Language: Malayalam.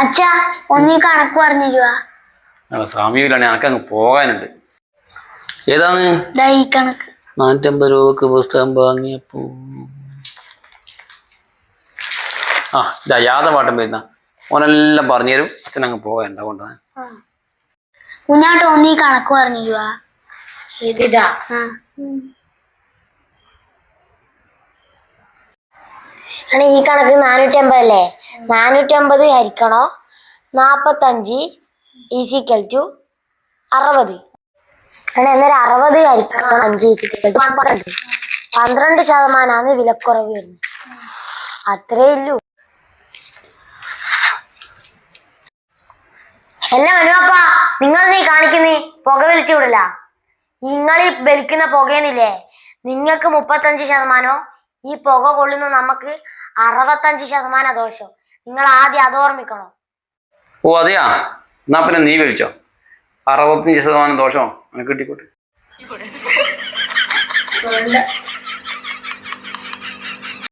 അച്ഛാ ഒന്നീ കണക്ക് പറഞ്ഞിരുവാ. സമയമില്ലാണ് എനിക്കങ്ങ് പോകാനുണ്ട്. ഏതാണ് ഈ കണക്ക്? 450 രൂപക്ക് പുസ്തകം വാങ്ങിയപ്പോ യാതപാട്ടം വരുന്ന ഓനെല്ലാം പറഞ്ഞുതരും. അച്ഛനങ്ങ് പോകാനുണ്ട്. അതുകൊണ്ടാണ് കുഞ്ഞാട്ട് ഒന്നീ കണക്ക് പറഞ്ഞിരുവാ. ഇതിതാ ഈ കണക്ക് 450 അല്ലേ? 450 ഹരിക്കണോ 45 = 60. അന്നേരം 60 ഹരിക്കണം 5 = 12% വിലക്കുറവ് വരുന്നത്. അത്രേ ഇല്ലൂ. എല്ലാം അനുവാപ്പാ, നിങ്ങൾ നീ കാണിക്കുന്നീ പുക വലിച്ചു വിടില്ല. നിങ്ങൾ ഈ വലിക്കുന്ന പുകയെന്നില്ലേ, നിങ്ങൾക്ക് 35%, ഈ പുക കൊള്ളുന്ന നമുക്ക് 65% ദോഷം. നിങ്ങൾ ആദ്യം അത് ഓർമ്മിക്കണോ? ഓ അതെയാ, എന്നാ പിന്നെ നീ വലിച്ചോ. 65% ദോഷമോ കിട്ടിക്കോട്ടെ.